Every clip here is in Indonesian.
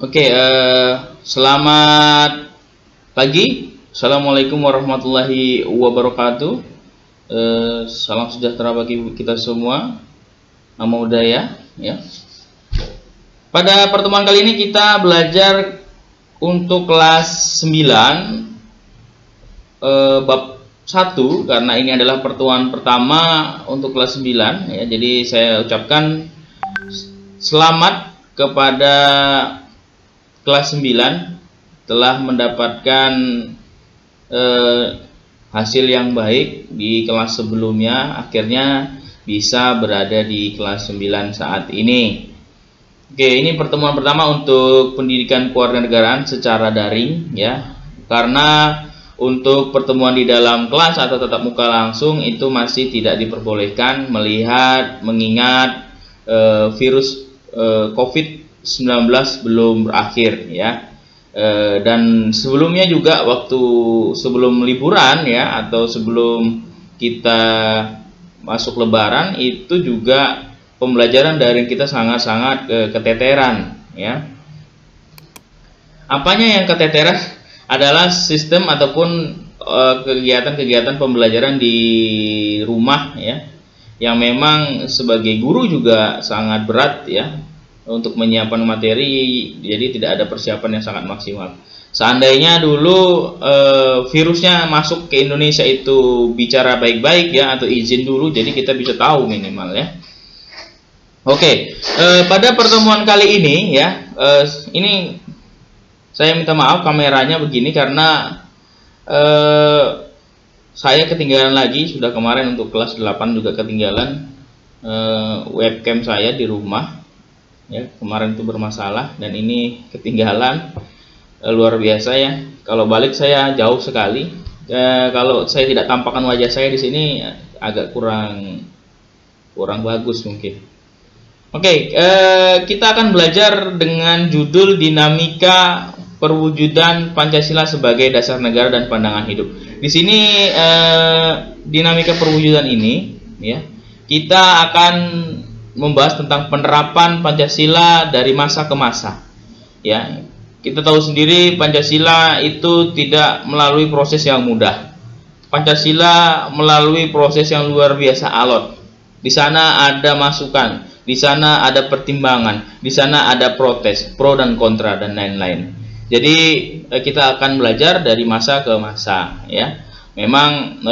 Oke, selamat pagi. Assalamualaikum warahmatullahi wabarakatuh. Salam sejahtera bagi kita semua. Namo Buddhaya. Ya. Pada pertemuan kali ini kita belajar untuk kelas 9 bab 1, karena ini adalah pertemuan pertama untuk kelas 9 ya. Jadi saya ucapkan selamat kepada kelas 9 telah mendapatkan hasil yang baik di kelas sebelumnya, akhirnya bisa berada di kelas 9 saat ini. Oke, ini pertemuan pertama untuk pendidikan kewarganegaraan secara daring ya. Karena untuk pertemuan di dalam kelas atau tatap muka langsung itu masih tidak diperbolehkan mengingat virus COVID-19 belum berakhir ya. Dan sebelumnya juga waktu sebelum liburan ya, atau sebelum kita masuk lebaran itu juga pembelajaran daring kita sangat-sangat keteteran ya. Apanya yang keteteran? Adalah sistem ataupun kegiatan-kegiatan pembelajaran di rumah ya, yang memang sebagai guru juga sangat berat ya untuk menyiapkan materi, jadi tidak ada persiapan yang sangat maksimal. Seandainya dulu virusnya masuk ke Indonesia itu bicara baik-baik ya, atau izin dulu, jadi kita bisa tahu minimal ya. Oke, pada pertemuan kali ini ya, ini saya minta maaf kameranya begini karena saya ketinggalan lagi, sudah kemarin untuk kelas 8 juga ketinggalan webcam saya di rumah. Ya, kemarin itu bermasalah dan ini ketinggalan, luar biasa ya. Kalau balik saya jauh sekali. Kalau saya tidak tampakkan wajah saya di sini agak kurang bagus mungkin. Oke, kita akan belajar dengan judul dinamika perwujudan Pancasila sebagai dasar negara dan pandangan hidup. Di sini dinamika perwujudan ini ya, kita akan membahas tentang penerapan Pancasila dari masa ke masa. Ya, kita tahu sendiri Pancasila itu tidak melalui proses yang mudah. Pancasila melalui proses yang luar biasa alot. Di sana ada masukan, di sana ada pertimbangan, di sana ada protes, pro dan kontra dan lain-lain. Jadi kita akan belajar dari masa ke masa ya. Memang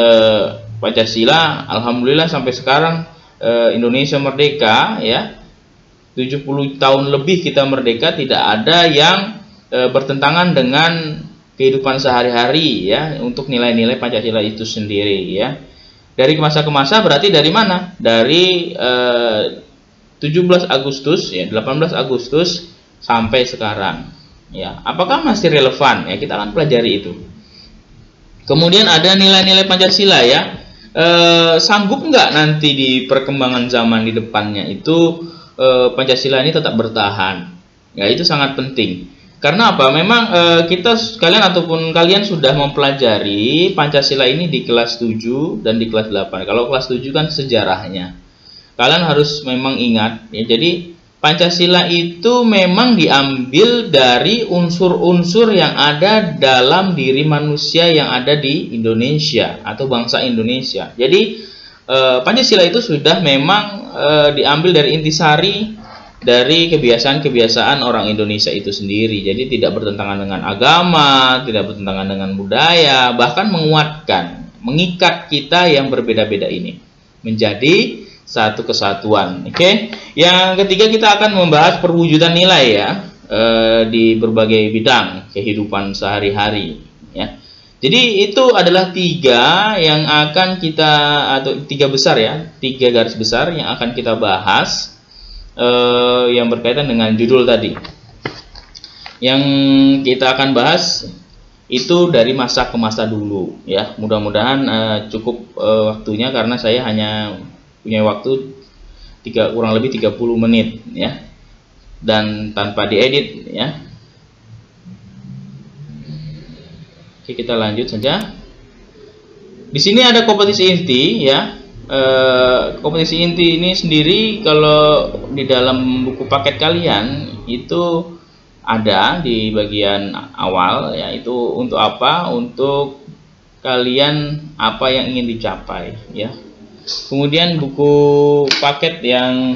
Pancasila alhamdulillah sampai sekarang Indonesia merdeka ya, 70 tahun lebih kita merdeka, tidak ada yang bertentangan dengan kehidupan sehari-hari ya, untuk nilai-nilai Pancasila itu sendiri ya. Dari masa ke masa berarti dari mana? Dari 17 Agustus ya, 18 Agustus sampai sekarang ya. Apakah masih relevan ya, kita akan pelajari itu. Kemudian ada nilai-nilai Pancasila ya. Sanggup nggak nanti di perkembangan zaman di depannya itu Pancasila ini tetap bertahan ya, itu sangat penting. Karena apa? Memang kita sekalian ataupun kalian sudah mempelajari Pancasila ini di kelas 7 dan di kelas 8. Kalau kelas 7 kan sejarahnya, kalian harus memang ingat ya. Jadi Pancasila itu memang diambil dari unsur-unsur yang ada dalam diri manusia yang ada di Indonesia atau bangsa Indonesia. Jadi Pancasila itu sudah memang diambil dari intisari dari kebiasaan-kebiasaan orang Indonesia itu sendiri. Jadi tidak bertentangan dengan agama, tidak bertentangan dengan budaya, bahkan menguatkan, mengikat kita yang berbeda-beda ini menjadi satu kesatuan. Oke. Yang ketiga kita akan membahas perwujudan nilai ya, di berbagai bidang kehidupan sehari-hari ya. Jadi itu adalah tiga yang akan kita, atau tiga besar ya, tiga garis besar yang akan kita bahas yang berkaitan dengan judul tadi. Yang kita akan bahas itu dari masa ke masa dulu ya. Mudah-mudahan cukup waktunya, karena saya hanya punya waktu kurang lebih 30 menit ya, dan tanpa diedit ya. Oke, kita lanjut saja. Di sini ada kompetisi inti ya. Kompetisi inti ini sendiri kalau di dalam buku paket kalian itu ada di bagian awal, yaitu untuk apa? Untuk kalian apa yang ingin dicapai, ya. Kemudian buku paket yang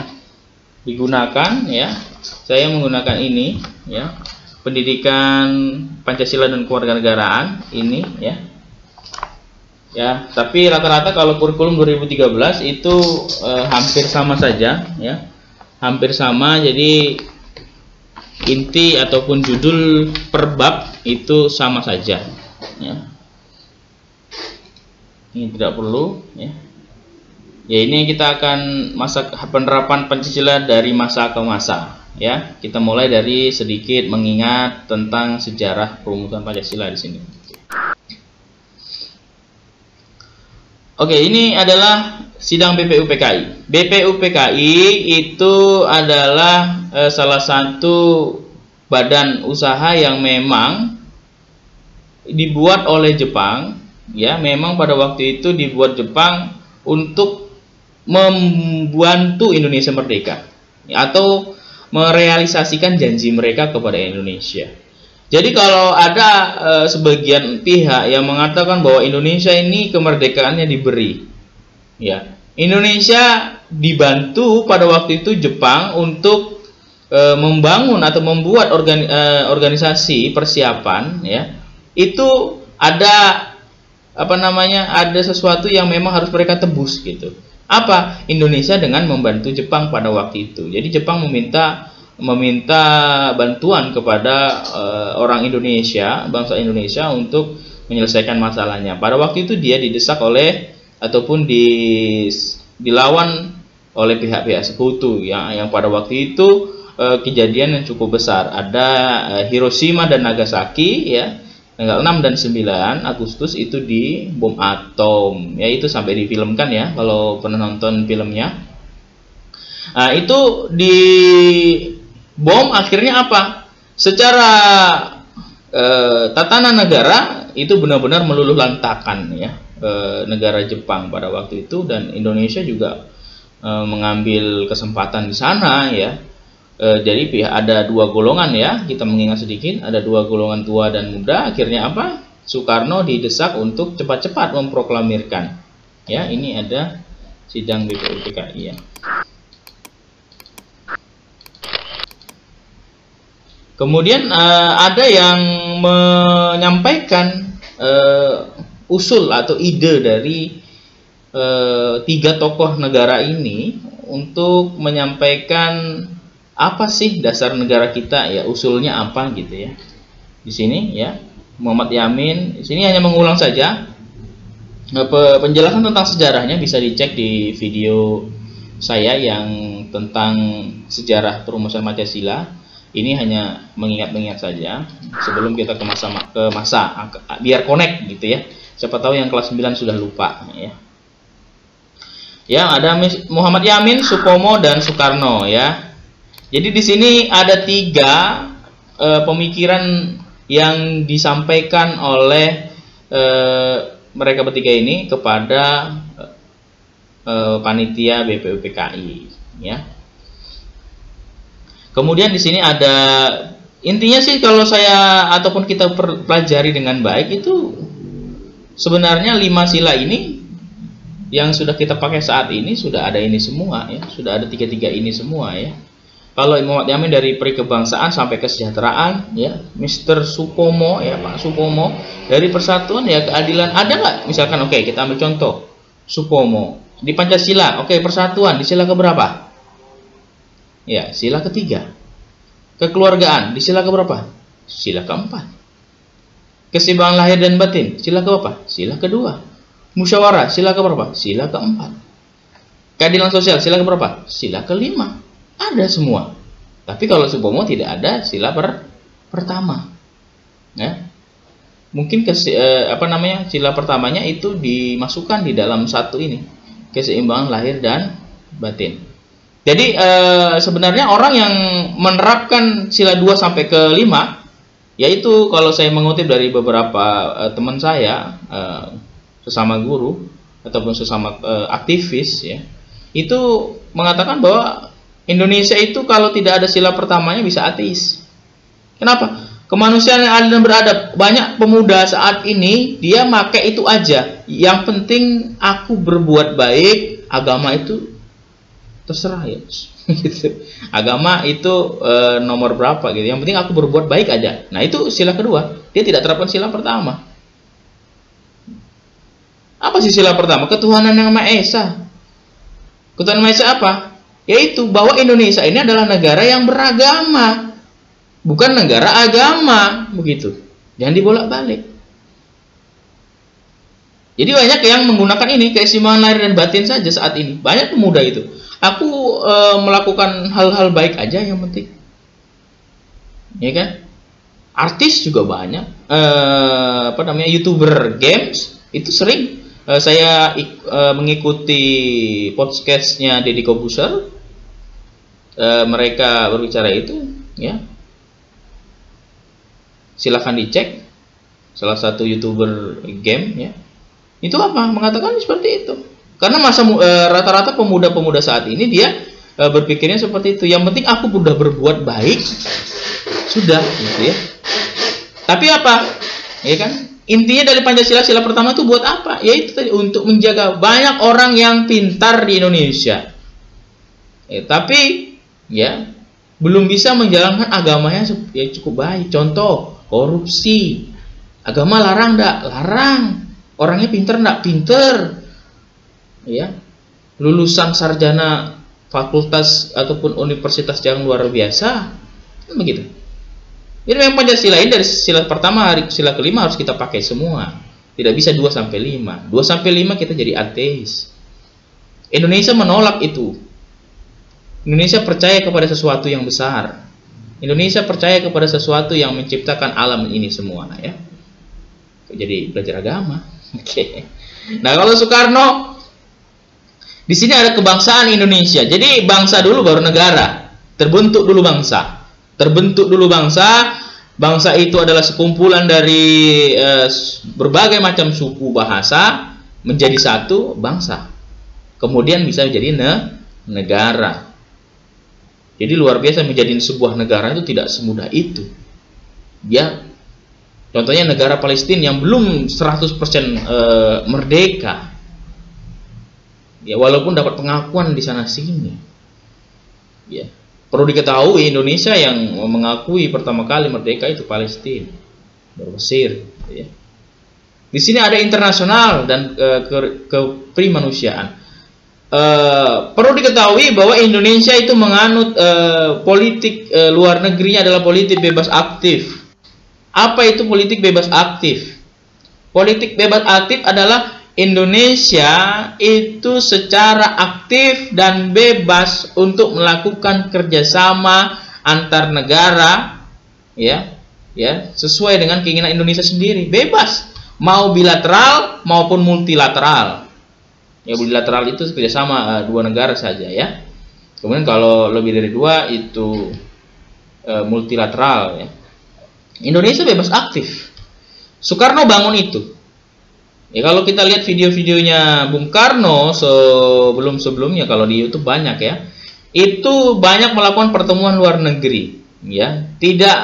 digunakan, ya, saya menggunakan ini, ya, Pendidikan Pancasila dan Kewarganegaraan ini, ya. Ya, tapi rata-rata kalau kurikulum 2013 itu hampir sama saja, ya. Hampir sama, jadi inti ataupun judul per bab itu sama saja, ya. Ini tidak perlu, ya. Ya, ini kita akan masa penerapan Pancasila dari masa ke masa, ya. Kita mulai dari sedikit mengingat tentang sejarah perumusan Pancasila di sini. Oke, ini adalah sidang BPUPKI. BPUPKI itu adalah salah satu badan usaha yang memang dibuat oleh Jepang, ya. Memang pada waktu itu dibuat Jepang untuk membantu Indonesia merdeka, atau merealisasikan janji mereka kepada Indonesia. Jadi kalau ada sebagian pihak yang mengatakan bahwa Indonesia ini kemerdekaannya diberi, ya, Indonesia dibantu pada waktu itu Jepang untuk membangun atau membuat organisasi persiapan, ya, itu ada ada sesuatu yang memang harus mereka tebus, gitu. Apa? Indonesia dengan membantu Jepang pada waktu itu. Jadi Jepang meminta bantuan kepada orang Indonesia, bangsa Indonesia, untuk menyelesaikan masalahnya. Pada waktu itu dia didesak oleh ataupun dilawan oleh pihak-pihak sekutu, ya, yang pada waktu itu kejadian yang cukup besar. Ada Hiroshima dan Nagasaki, ya. Tanggal 6 dan 9 Agustus itu di bom atom, ya, itu sampai difilmkan, ya, kalau pernah nonton filmnya. Nah, itu di bom akhirnya apa? Secara tatanan negara itu benar-benar meluluh lantakan, ya, negara Jepang pada waktu itu, dan Indonesia juga mengambil kesempatan di sana, ya. Jadi ada dua golongan, ya, kita mengingat sedikit, ada dua golongan tua dan muda. Akhirnya apa? Soekarno didesak untuk cepat-cepat memproklamirkan, ya. Ini ada sidang BPUPKI, ya. Kemudian ada yang menyampaikan usul atau ide dari tiga tokoh negara ini untuk menyampaikan apa sih dasar negara kita, ya, usulnya apa, gitu, ya. Di sini, ya, Muhammad Yamin, di sini hanya mengulang saja. Penjelasan tentang sejarahnya bisa dicek di video saya yang tentang sejarah perumusan Pancasila. Ini hanya mengingat-ingat saja sebelum kita ke masa biar connect, gitu, ya. Siapa tahu yang kelas 9 sudah lupa, ya. Ya, ada Muhammad Yamin, Supomo, dan Soekarno, ya. Jadi di sini ada tiga pemikiran yang disampaikan oleh mereka bertiga ini kepada panitia BPUPKI, ya. Kemudian di sini ada intinya sih, kalau saya ataupun kita pelajari dengan baik, itu sebenarnya 5 sila ini yang sudah kita pakai saat ini sudah ada ini semua, ya. Sudah ada tiga-tiga ini semua, ya. Kalau Muhammad Yamin dari perikebangsaan sampai kesejahteraan, ya, Mr. Supomo, ya, Pak Supomo dari persatuan, ya, keadilan. Ada nggak? Misalkan, oke, kita ambil contoh Supomo di Pancasila, oke, persatuan di sila keberapa? Ya, sila ketiga. Kekeluargaan di sila keberapa? Sila keempat. Keseimbangan lahir dan batin sila keberapa? Sila kedua. Musyawarah sila keberapa? Sila keempat. Keadilan sosial sila keberapa? Sila kelima. Ada semua. Tapi kalau Supomo tidak ada sila pertama, ya. Mungkin sila pertamanya itu dimasukkan di dalam satu ini, keseimbangan lahir dan batin. Jadi sebenarnya orang yang menerapkan sila 2 sampai ke 5, yaitu kalau saya mengutip dari beberapa teman saya, sesama guru ataupun sesama aktivis, ya, itu mengatakan bahwa Indonesia itu kalau tidak ada sila pertamanya bisa ateis. Kenapa? Kemanusiaan yang adil dan beradab. Banyak pemuda saat ini dia pakai itu aja. Yang penting aku berbuat baik, agama itu terserah ya. Gitu. Agama itu nomor berapa gitu. Yang penting aku berbuat baik aja. Nah, itu sila kedua. Dia tidak terapkan sila pertama. Apa sih sila pertama? Ketuhanan yang Maha Esa. Ketuhanan Maha Esa apa? Yaitu bahwa Indonesia ini adalah negara yang beragama, bukan negara agama, begitu. Jangan dibolak-balik. Jadi banyak yang menggunakan ini keseimbangan lahir dan batin saja saat ini. Banyak pemuda itu. Aku melakukan hal-hal baik aja yang penting. Ya kan? Artis juga banyak. YouTuber games itu sering saya mengikuti podcastnya Deddy Corbuzier. Mereka berbicara itu, ya. Silahkan dicek. Salah satu YouTuber game, ya. Itu apa? Mengatakan seperti itu. Karena rata-rata pemuda-pemuda saat ini dia berpikirnya seperti itu. Yang penting aku sudah berbuat baik, sudah, gitu ya. Tapi apa? Ya kan? Intinya dari Pancasila, sila pertama itu buat apa? Yaitu tadi untuk menjaga banyak orang yang pintar di Indonesia. Tapi ya belum bisa menjalankan agamanya ya cukup baik. Contoh, korupsi. Agama larang enggak? Larang. Orangnya pintar enggak? Pintar. Ya. Lulusan sarjana fakultas ataupun universitas yang luar biasa. Begitu. Jadi memang Pancasila ini dari sila pertama sila kelima harus kita pakai semua. Tidak bisa 2 sampai 5. 2 sampai 5 kita jadi ateis. Indonesia menolak itu. Indonesia percaya kepada sesuatu yang besar. Indonesia percaya kepada sesuatu yang menciptakan alam ini semua, ya. Jadi belajar agama. Oke. Nah, kalau Soekarno di sini ada kebangsaan Indonesia. Jadi bangsa dulu baru negara. Terbentuk dulu bangsa. Terbentuk dulu bangsa. Bangsa itu adalah sekumpulan dari berbagai macam suku bahasa menjadi satu bangsa. Kemudian bisa menjadi negara. Jadi luar biasa, menjadi sebuah negara itu tidak semudah itu. Ya, contohnya negara Palestina yang belum 100% merdeka. Ya, walaupun dapat pengakuan di sana sini. Ya, perlu diketahui Indonesia yang mengakui pertama kali merdeka itu Palestina, baru Mesir. Ya. Di sini ada internasional dan keprimanusiaan. Perlu diketahui bahwa Indonesia itu menganut politik luar negerinya adalah politik bebas aktif. Apa itu politik bebas aktif? Politik bebas aktif adalah Indonesia itu secara aktif dan bebas untuk melakukan kerjasama antar negara, ya, sesuai dengan keinginan Indonesia sendiri, bebas, mau bilateral maupun multilateral. Ya, bilateral itu kerjasama 2 negara saja, ya. Kemudian kalau lebih dari 2 itu multilateral, ya. Indonesia bebas aktif. Soekarno bangun itu. Ya, kalau kita lihat video-videonya Bung Karno sebelum-sebelumnya, kalau di YouTube banyak, ya. Itu banyak melakukan pertemuan luar negeri, ya. Tidak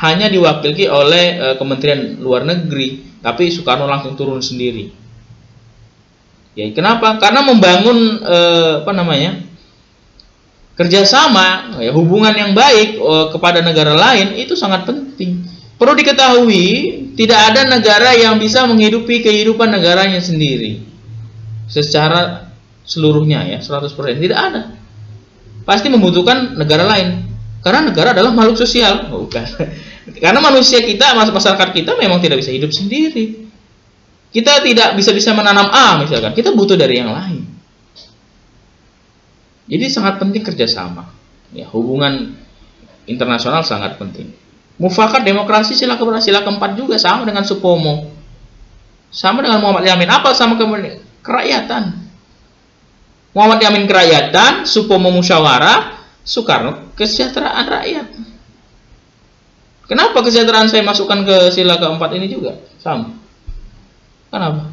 hanya diwakili oleh Kementerian Luar Negeri, tapi Soekarno langsung turun sendiri. Ya, kenapa? Karena membangun kerjasama, ya, hubungan yang baik kepada negara lain itu sangat penting. Perlu diketahui, tidak ada negara yang bisa menghidupi kehidupan negaranya sendiri secara seluruhnya, ya, 100%. Tidak ada. Pasti membutuhkan negara lain. Karena negara adalah makhluk sosial. Bukan. Karena manusia kita, masyarakat kita memang tidak bisa hidup sendiri. Kita tidak bisa menanam A misalkan, kita butuh dari yang lain. Jadi sangat penting kerjasama. Ya, hubungan internasional sangat penting. Mufakat demokrasi sila keempat juga sama dengan Supomo, sama dengan Muhammad Yamin. Apa sama kerakyatan? Muhammad Yamin kerakyatan, Supomo musyawarah, Soekarno kesejahteraan rakyat. Kenapa kesejahteraan saya masukkan ke sila keempat ini juga? Sama. Kenapa?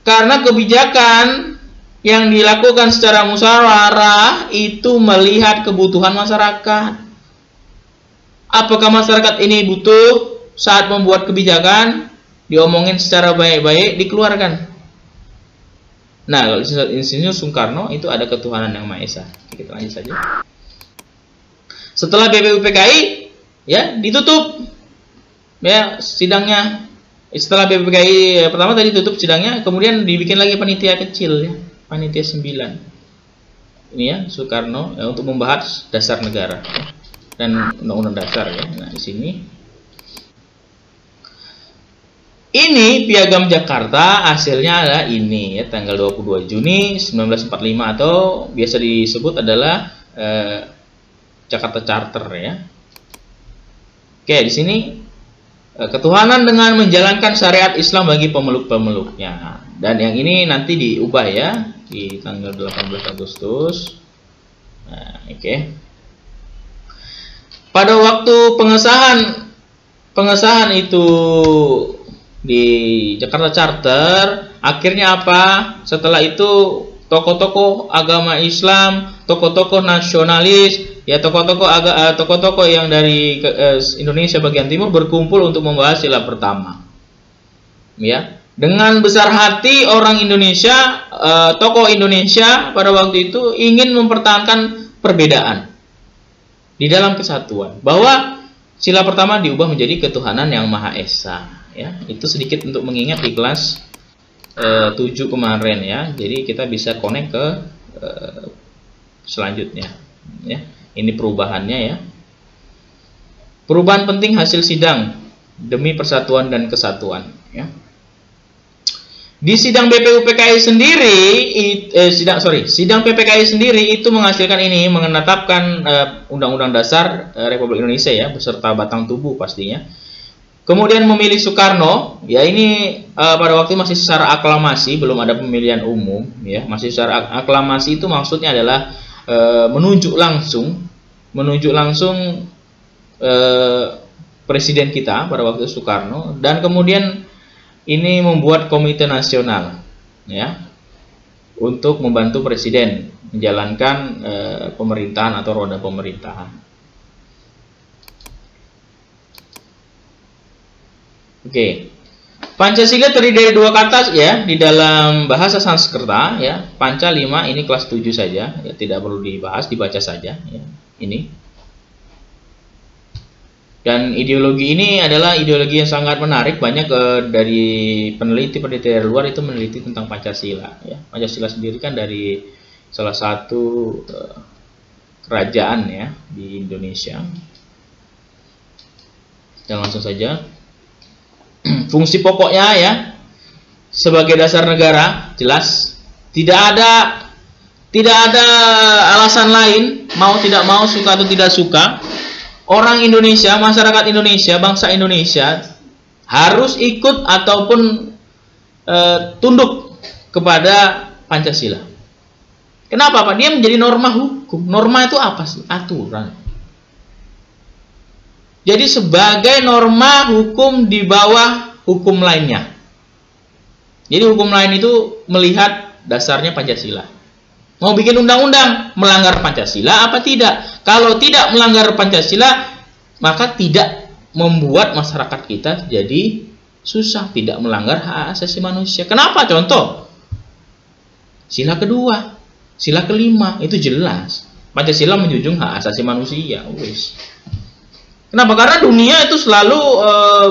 Karena kebijakan yang dilakukan secara musyawarah itu melihat kebutuhan masyarakat. Apakah masyarakat ini butuh saat membuat kebijakan, diomongin secara baik-baik, dikeluarkan. Nah, kalau Insinyur Soekarno itu ada ketuhanan yang Maha Esa. Kita lanjut saja. Setelah BPUPKI ya ditutup ya sidangnya. Setelah BPUPKI pertama tadi tutup sidangnya, kemudian dibikin lagi panitia kecil ya, panitia 9. Ini ya Soekarno ya, untuk membahas dasar negara ya, dan undang-undang dasar ya. Nah, di sini ini Piagam Jakarta hasilnya adalah ini ya, tanggal 22 Juni 1945 atau biasa disebut adalah Jakarta Charter ya. Oke, di sini ketuhanan dengan menjalankan syariat Islam bagi pemeluk-pemeluknya. Dan yang ini nanti diubah ya di tanggal 18 Agustus. Nah, oke. Pada waktu pengesahan itu di Jakarta Charter, akhirnya apa? Setelah itu tokoh-tokoh agama Islam, tokoh-tokoh nasionalis, ya tokoh-tokoh yang dari Indonesia bagian timur berkumpul untuk membahas sila pertama. Ya, dengan besar hati orang Indonesia, tokoh Indonesia pada waktu itu ingin mempertahankan perbedaan di dalam kesatuan, bahwa sila pertama diubah menjadi ketuhanan yang Maha Esa. Ya, itu sedikit untuk mengingat di kelas 7 kemarin ya. Jadi kita bisa connect ke selanjutnya ya. Ini perubahannya ya. Perubahan penting hasil sidang demi persatuan dan kesatuan ya. Di sidang BPUPKI sendiri sidang PPKI sendiri itu menghasilkan ini, menetapkan Undang-Undang Dasar Republik Indonesia ya, beserta batang tubuh pastinya. Kemudian memilih Soekarno, ya ini pada waktu masih secara aklamasi, belum ada pemilihan umum, ya masih secara aklamasi. Itu maksudnya adalah menunjuk langsung presiden kita pada waktu Soekarno, dan kemudian ini membuat komite nasional, ya, untuk membantu presiden menjalankan pemerintahan atau roda pemerintahan. Oke, Pancasila terdiri dari dua kata ya di dalam bahasa Sanskerta ya. Panca 5 ini kelas 7 saja ya, tidak perlu dibahas, dibaca saja ya. Ini. Dan ideologi ini adalah ideologi yang sangat menarik. Banyak dari peneliti dari luar itu meneliti tentang Pancasila ya. Pancasila sendiri kan dari salah satu kerajaan ya di Indonesia. Dan langsung saja. Fungsi pokoknya ya, sebagai dasar negara jelas, tidak ada alasan lain, mau tidak mau, suka atau tidak suka, orang Indonesia, masyarakat Indonesia, bangsa Indonesia harus ikut ataupun tunduk kepada Pancasila. Kenapa Pak? Dia menjadi norma hukum. Norma itu apa sih? Aturan. Jadi sebagai norma hukum di bawah hukum lainnya. Jadi hukum lain itu melihat dasarnya Pancasila. Mau bikin undang-undang, melanggar Pancasila apa tidak? Kalau tidak melanggar Pancasila, maka tidak membuat masyarakat kita jadi susah, tidak melanggar hak asasi manusia. Kenapa? Contoh, sila kedua, sila kelima, itu jelas. Pancasila menjunjung hak asasi manusia. Wis. Kenapa? Karena dunia itu selalu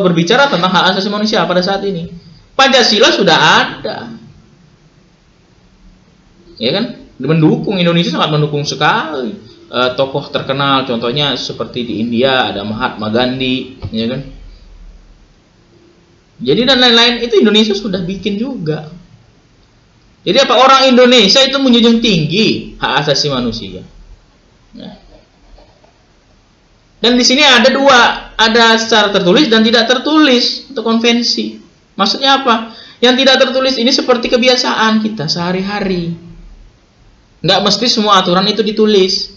berbicara tentang hak asasi manusia pada saat ini. Pancasila sudah ada. Ya kan? Mendukung, Indonesia sangat mendukung sekali. Tokoh terkenal contohnya seperti di India ada Mahatma Gandhi, ya kan? Jadi dan lain-lain itu Indonesia sudah bikin juga. Jadi apa, orang Indonesia itu menjunjung tinggi hak asasi manusia. Nah. Dan di sini ada dua, ada secara tertulis dan tidak tertulis untuk konvensi. Maksudnya apa? Yang tidak tertulis ini seperti kebiasaan kita sehari-hari. Nggak mesti semua aturan itu ditulis.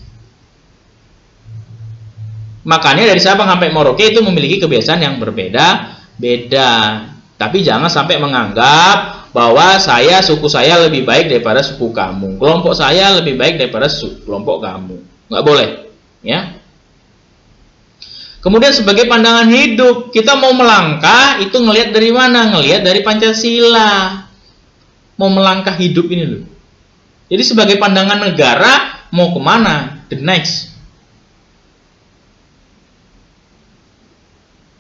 Makanya dari Sabang sampai Merauke itu memiliki kebiasaan yang berbeda-beda. Tapi jangan sampai menganggap bahwa suku saya lebih baik daripada suku kamu. Kelompok saya lebih baik daripada kelompok kamu. Nggak boleh, ya. Kemudian sebagai pandangan hidup, kita mau melangkah itu ngelihat dari mana? Ngelihat dari Pancasila. Mau melangkah hidup ini loh. Jadi sebagai pandangan negara mau kemana? The next.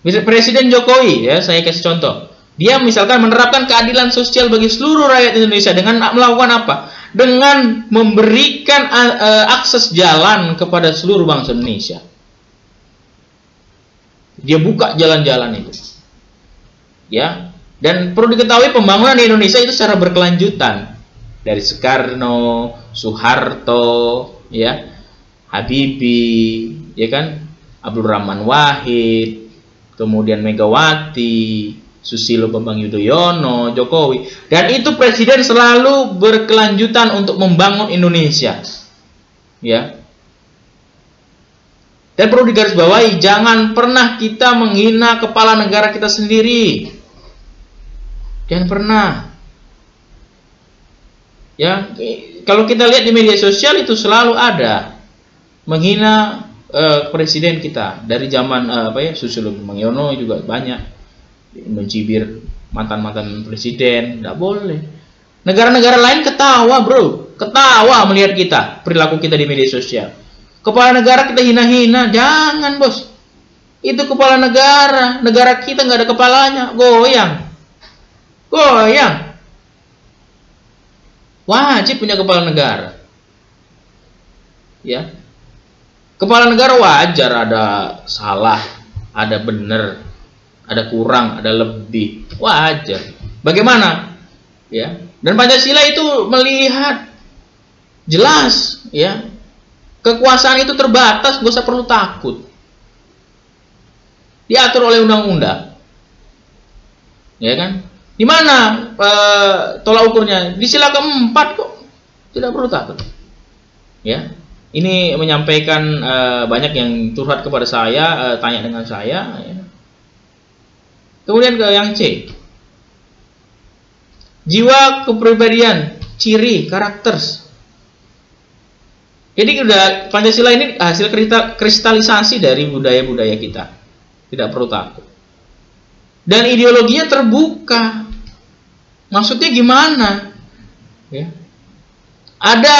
Presiden Jokowi, ya saya kasih contoh. Dia misalkan menerapkan keadilan sosial bagi seluruh rakyat Indonesia dengan melakukan apa? Dengan memberikan akses jalan kepada seluruh bangsa Indonesia. Dia buka jalan-jalan itu, ya. Dan perlu diketahui pembangunan di Indonesia itu secara berkelanjutan dari Soekarno, Soeharto, ya, Habibie, ya kan, Abdurrahman Wahid, kemudian Megawati, Susilo Bambang Yudhoyono, Jokowi, dan itu presiden selalu berkelanjutan untuk membangun Indonesia, ya. Dan perlu digarisbawahi, jangan pernah kita menghina kepala negara kita sendiri. Jangan pernah. Ya, kalau kita lihat di media sosial itu selalu ada menghina presiden kita dari zaman Susilo Bambang Yudhoyono juga banyak mencibir mantan-mantan presiden. Tidak boleh. Negara-negara lain ketawa, bro, ketawa melihat kita, perilaku kita di media sosial. Kepala negara kita hina-hina, jangan bos. Itu kepala negara kita nggak ada kepalanya, goyang. Wajib punya kepala negara. Ya, kepala negara wajar ada salah, ada benar, ada kurang, ada lebih, wajar. Bagaimana? Ya, dan Pancasila itu melihat jelas, ya. Kekuasaan itu terbatas, gak usah perlu takut. Diatur oleh undang-undang. Ya kan? Di mana tolak ukurnya? Di sila keempat kok. Tidak perlu takut. Ya. Ini menyampaikan banyak yang curhat kepada saya, tanya dengan saya. Ya. Kemudian ke yang C. Jiwa kepribadian, ciri, karakter. Jadi udah Pancasila ini hasil kristalisasi dari budaya-budaya kita. Tidak perlu takut. Dan ideologinya terbuka. Maksudnya gimana? Ya. Ada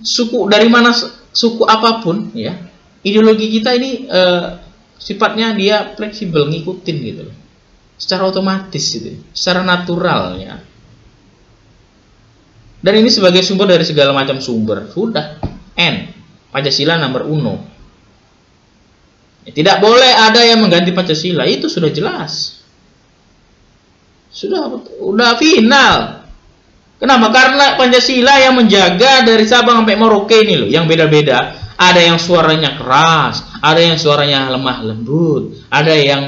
suku dari mana suku apapun, ya. Ideologi kita ini sifatnya dia fleksibel, ngikutin gitu. Secara otomatis gitu, secara natural ya. Dan ini sebagai sumber dari segala macam sumber. Sudah. N. Pancasila nomor 1. Tidak boleh ada yang mengganti Pancasila. Itu sudah jelas. Sudah final. Kenapa? Karena Pancasila yang menjaga dari Sabang sampai Merauke ini loh. Yang beda-beda. Ada yang suaranya keras. Ada yang suaranya lemah lembut. Ada yang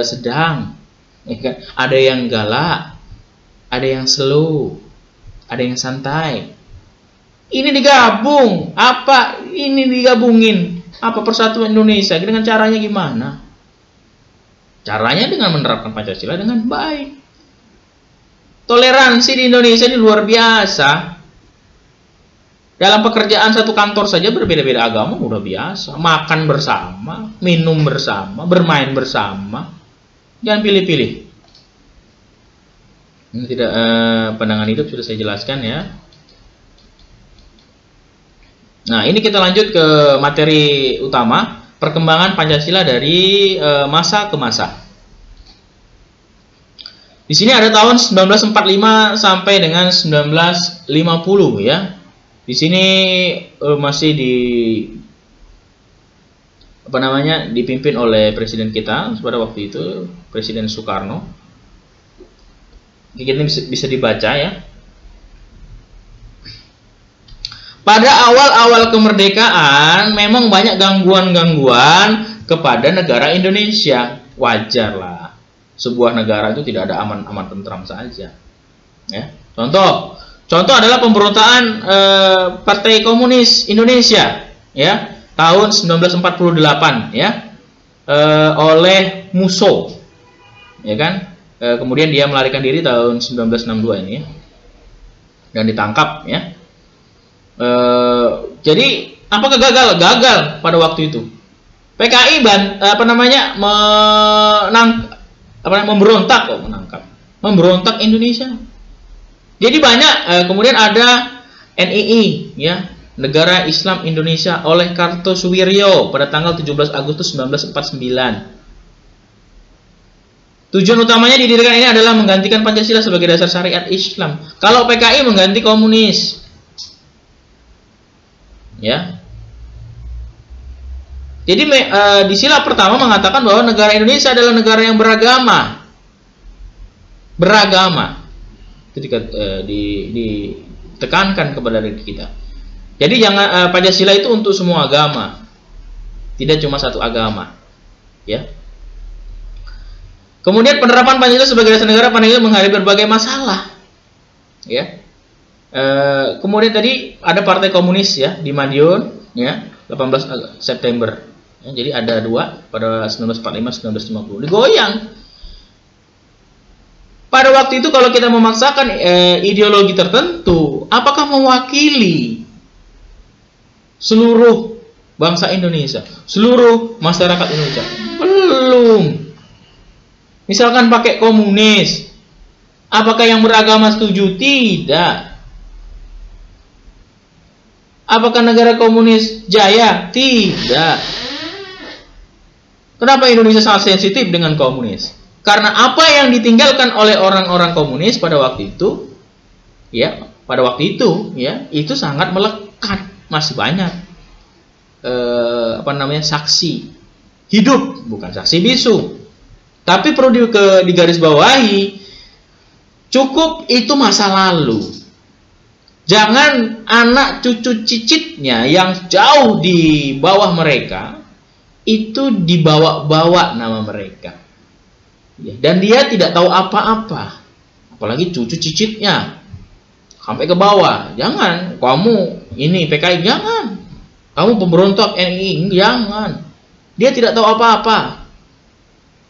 sedang. Ada yang galak. Ada yang slow. Ada yang santai. Ini digabung. Apa? Ini digabungin. Apa persatuan Indonesia? Dengan caranya gimana? Caranya dengan menerapkan Pancasila dengan baik. Toleransi di Indonesia ini luar biasa. Dalam pekerjaan satu kantor saja berbeda-beda agama udah biasa. Makan bersama, minum bersama, bermain bersama. Jangan pilih-pilih. Ini tidak pandangan hidup sudah saya jelaskan ya. Nah, ini kita lanjut ke materi utama, perkembangan Pancasila dari masa ke masa. Di sini ada tahun 1945 sampai dengan 1950 ya. Di sini masih dipimpin oleh presiden kita pada waktu itu, Presiden Soekarno. Ini bisa dibaca ya. Pada awal-awal kemerdekaan memang banyak gangguan-gangguan kepada negara Indonesia. Wajar lah. Sebuah negara itu tidak ada aman-aman tentram saja. Ya. Contoh adalah pemberontakan Partai Komunis Indonesia ya, tahun 1948 ya, oleh Musso. Ya kan? Kemudian dia melarikan diri tahun 1962 ini ya, dan ditangkap ya. Jadi apakah gagal pada waktu itu? PKI memberontak Indonesia. Jadi banyak, kemudian ada NII, ya, Negara Islam Indonesia oleh Kartosuwiryo pada tanggal 17 Agustus 1949. Tujuan utamanya didirikan ini adalah menggantikan Pancasila sebagai dasar syariat Islam. Kalau PKI mengganti komunis, ya. Jadi di sila pertama mengatakan bahwa negara Indonesia adalah negara yang beragama. Itu ditekankan kepada diri kita. Jadi jangan Pancasila itu untuk semua agama, tidak cuma satu agama, ya. Kemudian penerapan Pancasila sebagai dasar negara Pancasila menghadapi berbagai masalah, ya. Kemudian tadi ada Partai Komunis, ya, di Madiun, ya, 18 September. Ya, jadi ada dua pada 1945-1950 digoyang. Pada waktu itu kalau kita memaksakan ideologi tertentu, apakah mewakili seluruh bangsa Indonesia, seluruh masyarakat Indonesia? Belum. Misalkan pakai komunis, apakah yang beragama setuju? Tidak. Apakah negara komunis jaya? Tidak. Kenapa Indonesia sangat sensitif dengan komunis? Karena apa yang ditinggalkan oleh orang-orang komunis pada waktu itu, ya, itu sangat melekat. Masih banyak saksi hidup, bukan saksi bisu. Tapi perlu digarisbawahi, cukup itu masa lalu. Jangan anak cucu cicitnya yang jauh di bawah mereka itu dibawa-bawa nama mereka, ya, dan dia tidak tahu apa-apa, apalagi cucu cicitnya sampai ke bawah. Jangan kamu ini PKI, jangan kamu pemberontak NII, jangan. Dia tidak tahu apa-apa.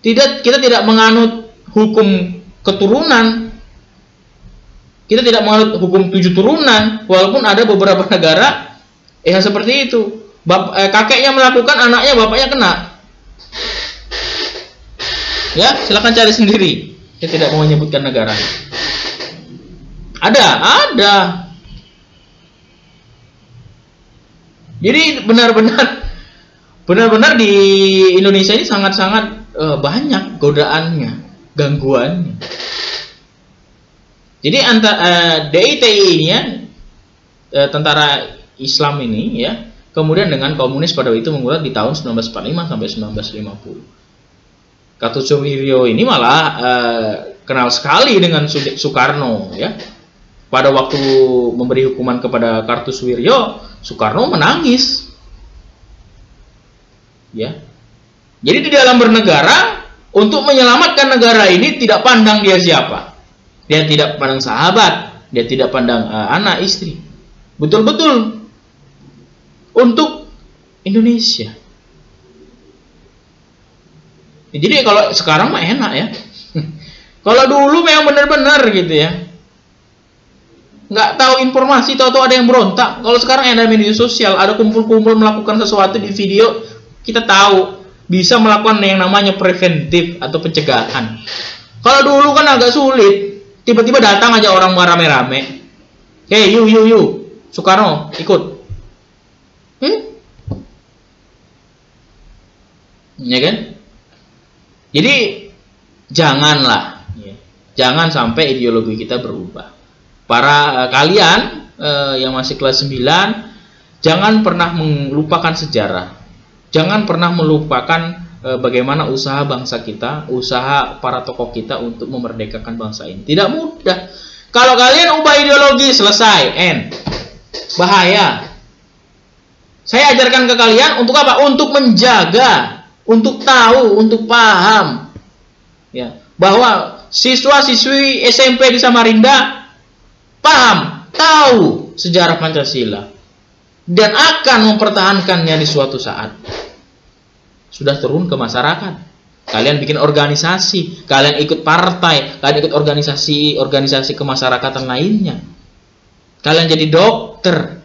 Kita tidak menganut hukum keturunan, kita tidak menganut hukum 7 turunan, walaupun ada beberapa negara yang seperti itu. Kakeknya melakukan, anaknya, bapaknya kena. Ya, silakan cari sendiri. Saya tidak mau menyebutkan negara. Ada. Jadi benar-benar di Indonesia ini sangat-sangat banyak godaannya, gangguannya. Jadi DITI ini, ya, tentara Islam ini, ya, kemudian dengan komunis pada waktu itu menggugat di tahun 1945 sampai 1950. Kartosuwiryo ini malah kenal sekali dengan Soekarno, ya. Pada waktu memberi hukuman kepada Kartosuwiryo, Soekarno menangis, ya. Jadi di dalam bernegara, untuk menyelamatkan negara ini tidak pandang dia siapa, dia tidak pandang sahabat, dia tidak pandang anak istri, betul-betul untuk Indonesia. Jadi kalau sekarang mah enak, ya. Kalau dulu memang benar-benar gitu, ya, nggak tahu informasi, tahu-tahu ada yang berontak. Kalau sekarang ada media sosial, ada kumpul-kumpul melakukan sesuatu di video, kita tahu, bisa melakukan yang namanya preventif atau pencegahan. Kalau dulu kan agak sulit, tiba-tiba datang aja orang rame-rame, hey you Soekarno ikut, ya kan? Jadi janganlah, ya, jangan sampai ideologi kita berubah. Para kalian yang masih kelas 9, jangan pernah melupakan sejarah. Jangan pernah melupakan bagaimana usaha bangsa kita, usaha para tokoh kita untuk memerdekakan bangsa ini. Tidak mudah. Kalau kalian ubah ideologi, selesai, end. Bahaya. Saya ajarkan ke kalian untuk apa? Untuk menjaga, untuk tahu, untuk paham, ya, bahwa siswa-siswi SMP di Samarinda paham, tahu sejarah Pancasila dan akan mempertahankannya di suatu saat. Sudah turun ke masyarakat. Kalian bikin organisasi, kalian ikut partai, kalian ikut organisasi kemasyarakatan lainnya. Kalian jadi dokter,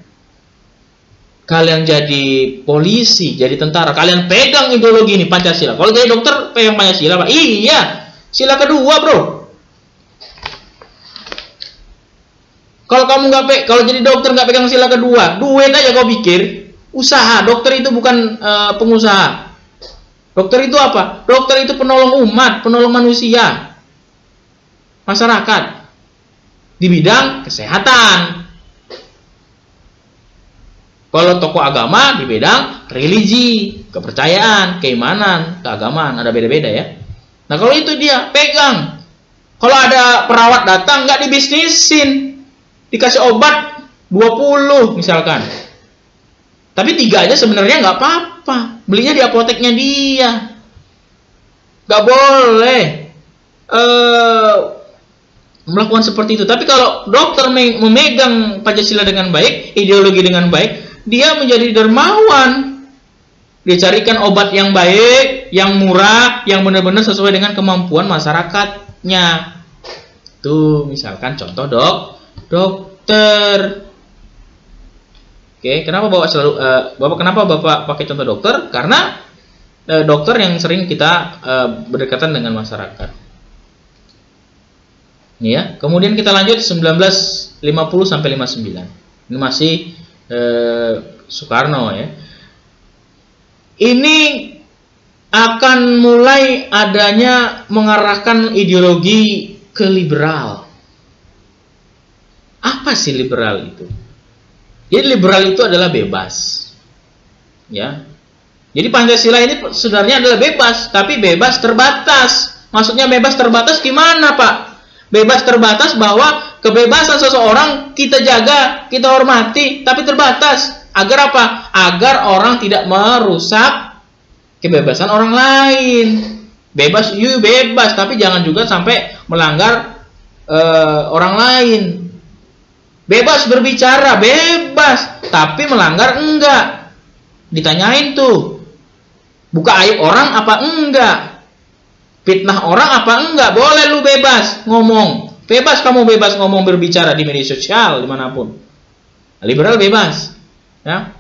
kalian jadi polisi, jadi tentara, kalian pegang ideologi ini Pancasila. Kalau jadi dokter pegang Pancasila, Pak. Iya, sila kedua, bro. Kalau kamu kalau jadi dokter nggak pegang sila kedua, duit aja kau pikir. Usaha, dokter itu bukan pengusaha. Dokter itu apa? Dokter itu penolong umat, penolong manusia, masyarakat di bidang kesehatan. Kalau tokoh agama di bidang religi, kepercayaan, keimanan, keagamaan, ada beda-beda ya. Nah kalau itu dia pegang. Kalau ada perawat datang nggak dibisnisin, dikasih obat 20 misalkan. Tapi 3 aja sebenarnya nggak apa-apa. Belinya di apoteknya dia. Nggak boleh melakukan seperti itu. Tapi kalau dokter memegang Pancasila dengan baik, ideologi dengan baik, dia menjadi dermawan. Dia carikan obat yang baik, yang murah, yang benar-benar sesuai dengan kemampuan masyarakatnya. Tuh, misalkan contoh dokter. Oke, kenapa Bapak pakai contoh dokter? Karena dokter yang sering kita berdekatan dengan masyarakat. Ini ya. Kemudian kita lanjut 1950 sampai 59. Ini masih Soekarno ya. Ini akan mulai adanya mengarahkan ideologi ke liberal. Apa sih liberal itu? Jadi liberal itu adalah bebas. Ya. Jadi Pancasila ini sebenarnya adalah bebas, tapi bebas terbatas. Maksudnya bebas terbatas gimana, Pak? Bebas terbatas bahwa kebebasan seseorang kita jaga, kita hormati, tapi terbatas. Agar apa? Agar orang tidak merusak kebebasan orang lain. Bebas, bebas, tapi jangan juga sampai melanggar orang lain. Bebas berbicara, bebas, tapi melanggar enggak. Ditanyain tuh, buka aib orang apa enggak? Fitnah orang apa enggak? Boleh lu bebas ngomong. Bebas kamu bebas ngomong berbicara di media sosial dimanapun. Liberal bebas. Ya.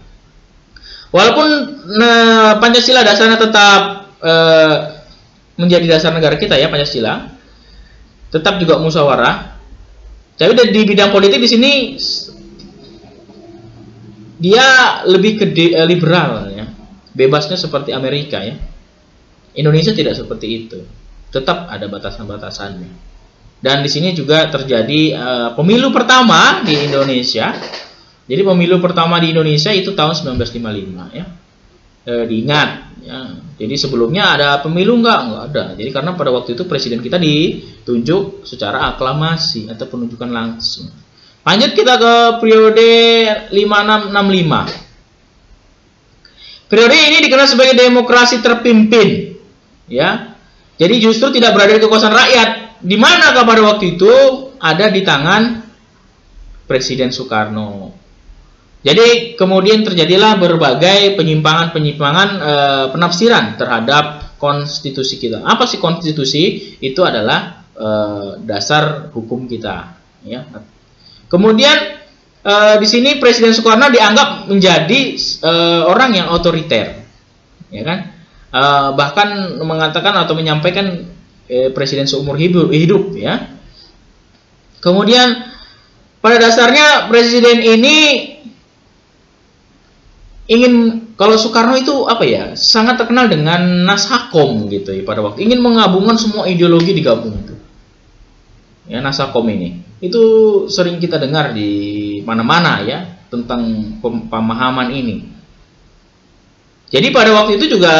Walaupun Pancasila dasarnya tetap menjadi dasar negara kita ya Pancasila, tetap juga musyawarah. Tapi di bidang politik di sini dia lebih ke liberal ya. Bebasnya seperti Amerika ya. Indonesia tidak seperti itu. Tetap ada batasan-batasannya. Dan di sini juga terjadi pemilu pertama di Indonesia. Jadi pemilu pertama di Indonesia itu tahun 1955 ya. Diingat ya. Jadi sebelumnya ada pemilu enggak ada. Jadi karena pada waktu itu presiden kita ditunjuk secara aklamasi atau penunjukan langsung. Lanjut kita ke periode 5665. Periode ini dikenal sebagai demokrasi terpimpin. Ya. Jadi justru tidak berada di kekuasaan rakyat. Di manakah pada waktu itu ada di tangan Presiden Soekarno. Jadi kemudian terjadilah berbagai penyimpangan penafsiran terhadap konstitusi kita. Apa sih konstitusi? Itu adalah dasar hukum kita. Ya. Kemudian di sini Presiden Soekarno dianggap menjadi orang yang otoriter, ya kan? Bahkan mengatakan atau menyampaikan presiden seumur hidup, ya. Kemudian pada dasarnya presiden ini kalau Soekarno itu apa ya, sangat terkenal dengan Nasakom gitu ya pada waktu ingin menggabungkan semua ideologi digabung itu. Ya, Nasakom ini itu sering kita dengar di mana-mana ya tentang pemahaman ini. Jadi pada waktu itu juga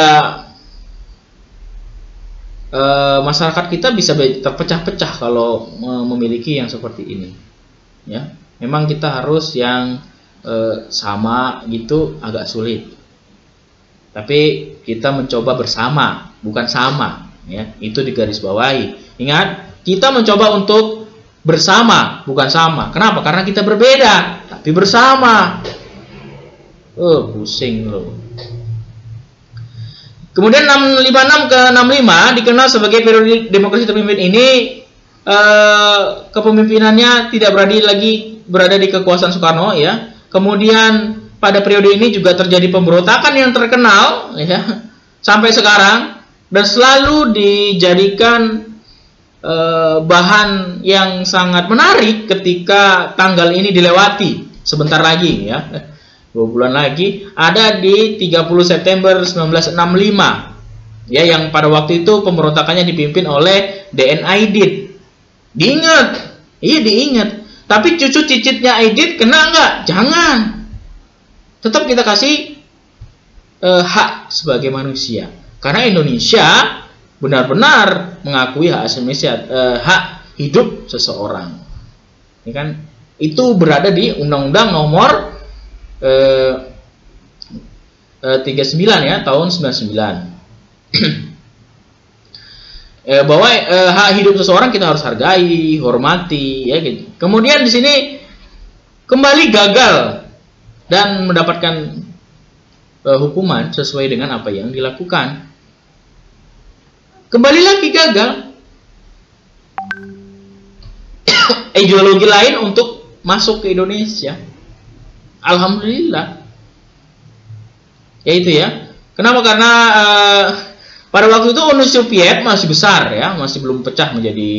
masyarakat kita bisa terpecah-pecah kalau memiliki yang seperti ini. Ya, memang kita harus yang sama gitu agak sulit. Tapi kita mencoba bersama, bukan sama. Ya, itu digarisbawahi. Ingat, kita mencoba untuk bersama, bukan sama. Kenapa? Karena kita berbeda, tapi bersama. Pusing loh. Kemudian 656 ke 65 dikenal sebagai periode demokrasi terpimpin ini. Kepemimpinannya tidak berada di kekuasaan Soekarno ya. Kemudian pada periode ini juga terjadi pemberontakan yang terkenal ya sampai sekarang dan selalu dijadikan bahan yang sangat menarik ketika tanggal ini dilewati sebentar lagi ya. 2 bulan lagi ada di 30 September 1965 ya, yang pada waktu itu pemberontakannya dipimpin oleh DN Aidit. Diingat, iya diingat. Tapi cucu cicitnya Aidit kena nggak? Jangan. Tetap kita kasih hak sebagai manusia. Karena Indonesia benar-benar mengakui hak asasi manusia, hak hidup seseorang. Ini kan itu berada di Undang-Undang Nomor 39 ya tahun 99. Bahwa hak hidup seseorang kita harus hargai, hormati ya gitu. Kemudian di sini kembali gagal dan mendapatkan hukuman sesuai dengan apa yang dilakukan. Kembali lagi gagal. Ideologi lain untuk masuk ke Indonesia. Alhamdulillah. Ya itu ya. Kenapa? Karena pada waktu itu Uni Soviet masih besar ya, masih belum pecah menjadi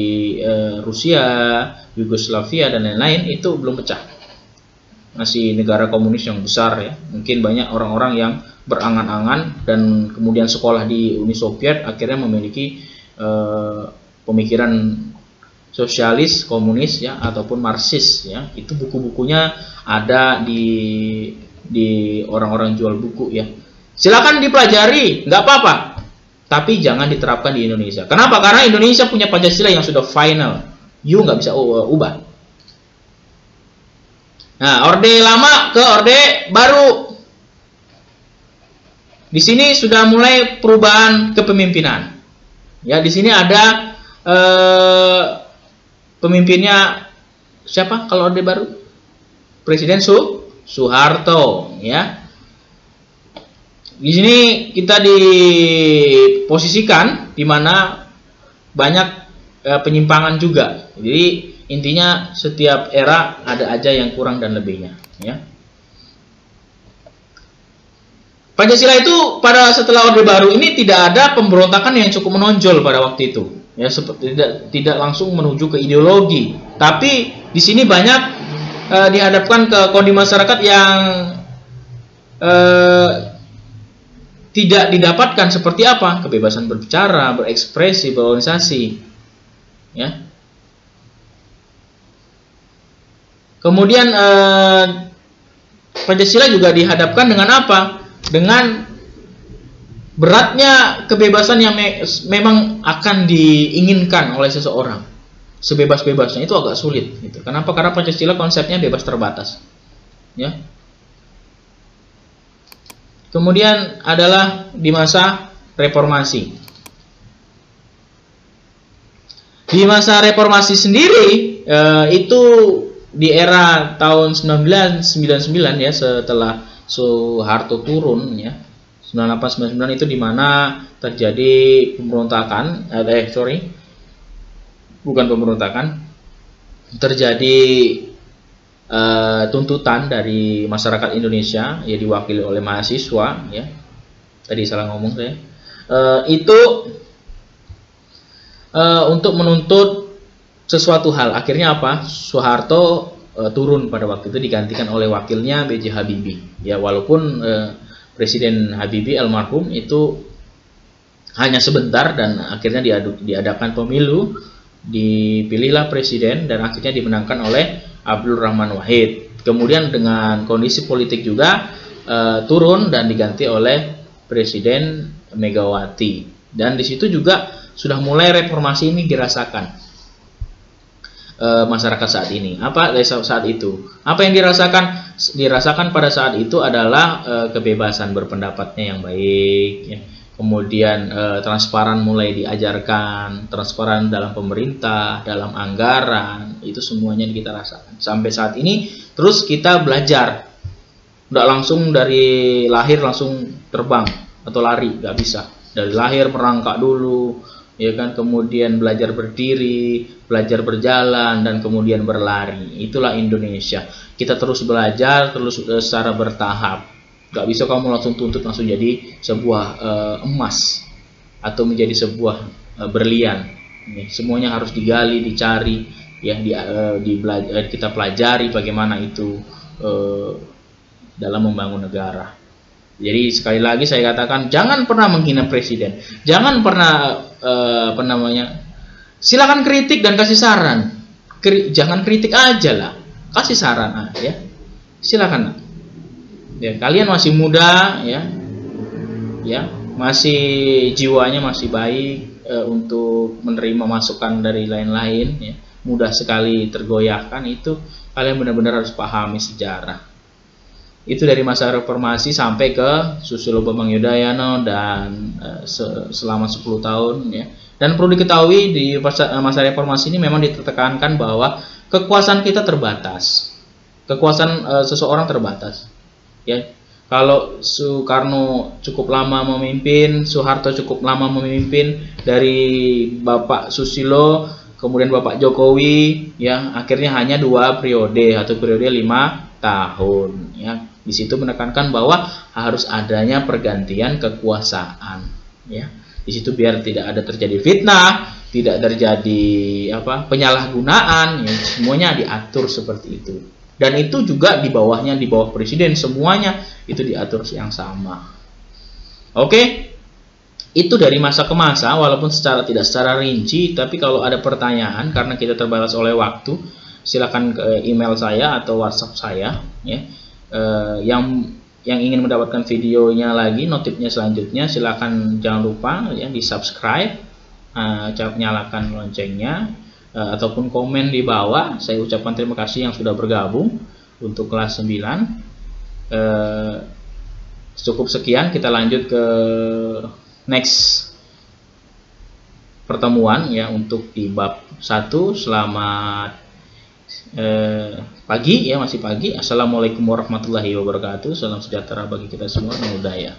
Rusia, Yugoslavia dan lain-lain, itu belum pecah. Masih negara komunis yang besar ya. Mungkin banyak orang-orang yang berangan-angan dan kemudian sekolah di Uni Soviet akhirnya memiliki pemikiran sosialis, komunis ya, ataupun Marxis ya. Itu buku-bukunya ada di orang-orang jual buku ya. Silakan dipelajari, nggak apa-apa. Tapi jangan diterapkan di Indonesia. Kenapa? Karena Indonesia punya Pancasila yang sudah final. You nggak bisa ubah. Nah, Orde Lama ke Orde Baru. Di sini sudah mulai perubahan kepemimpinan. Ya, di sini ada pemimpinnya siapa kalau Orde Baru? Presiden Soeharto ya. Di sini kita diposisikan di mana banyak penyimpangan juga. Jadi intinya setiap era ada aja yang kurang dan lebihnya ya. Pancasila itu setelah Orde Baru ini tidak ada pemberontakan yang cukup menonjol pada waktu itu ya, seperti tidak langsung menuju ke ideologi, tapi di sini banyak dihadapkan ke kondisi masyarakat yang tidak didapatkan seperti apa? Kebebasan berbicara, berekspresi, berorganisasi ya. Kemudian Pancasila juga dihadapkan dengan apa? Dengan beratnya kebebasan yang memang akan diinginkan oleh seseorang. Sebebas-bebasnya itu agak sulit gitu. Kenapa? Karena Pancasila konsepnya bebas terbatas. Ya. Kemudian adalah di masa reformasi. Di masa reformasi sendiri itu di era tahun 1999 ya, setelah Soeharto turun ya, 98-99 itu di mana terjadi pemberontakan, bukan pemberontakan, terjadi tuntutan dari masyarakat Indonesia ya, diwakili oleh mahasiswa ya. Tadi salah ngomong saya. Itu untuk menuntut sesuatu hal. Akhirnya apa? Soeharto turun pada waktu itu, digantikan oleh wakilnya B.J. Habibie. Ya, walaupun Presiden Habibie almarhum itu hanya sebentar dan akhirnya diadakan pemilu, dipilihlah presiden dan akhirnya dimenangkan oleh Abdul Rahman Wahid. Kemudian dengan kondisi politik juga turun dan diganti oleh Presiden Megawati. Dan di situ juga sudah mulai reformasi ini dirasakan masyarakat saat ini. Apa saat itu? Apa yang dirasakan pada saat itu adalah kebebasan berpendapatnya yang baik ya. Kemudian transparan mulai diajarkan, transparan dalam pemerintah, dalam anggaran, itu semuanya kita rasakan. Sampai saat ini terus kita belajar. Nggak langsung dari lahir langsung terbang atau lari, nggak bisa. Dari lahir merangkak dulu, ya kan, kemudian belajar berdiri, belajar berjalan, dan kemudian berlari. Itulah Indonesia. Kita terus belajar, terus secara bertahap. Gak bisa kamu langsung tuntut langsung jadi sebuah emas atau menjadi sebuah berlian. Semuanya harus digali, dicari, ya, kita pelajari bagaimana itu dalam membangun negara. Jadi sekali lagi saya katakan, jangan pernah menghina presiden, jangan pernah silakan kritik dan kasih saran, jangan kritik aja lah, kasih saran aja, silakan. Ya, kalian masih muda, ya masih jiwanya masih baik untuk menerima masukan dari lain-lain, ya. Mudah sekali tergoyahkan, itu kalian benar-benar harus pahami sejarah. Itu dari masa reformasi sampai ke Susilo Bambang Yudhoyono dan selama 10 tahun, ya. Dan perlu diketahui di masa reformasi ini memang ditekankan bahwa kekuasaan kita terbatas, kekuasaan seseorang terbatas, ya. Kalau Soekarno cukup lama memimpin, Soeharto cukup lama memimpin, dari Bapak Susilo kemudian Bapak Jokowi, ya, akhirnya hanya 2 periode atau periode 5 tahun, ya. Di situ menekankan bahwa harus adanya pergantian kekuasaan, ya. Di situ biar tidak ada terjadi fitnah, tidak terjadi penyalahgunaan, ya, semuanya diatur seperti itu. Dan itu juga di bawah presiden, semuanya itu diatur yang sama. Oke, itu dari masa ke masa, walaupun tidak secara rinci, tapi kalau ada pertanyaan karena kita terbatas oleh waktu, silakan ke email saya atau WhatsApp saya, ya. Yang ingin mendapatkan videonya lagi, notifnya selanjutnya, silakan jangan lupa, ya, di subscribe, nyalakan loncengnya, ataupun komen di bawah. Saya ucapkan terima kasih yang sudah bergabung untuk kelas 9. Cukup sekian, kita lanjut ke next pertemuan, ya, untuk di bab 1. Selamat pagi, ya, masih pagi. Assalamualaikum warahmatullahi wabarakatuh. Salam sejahtera bagi kita semua. Namo Buddhaya.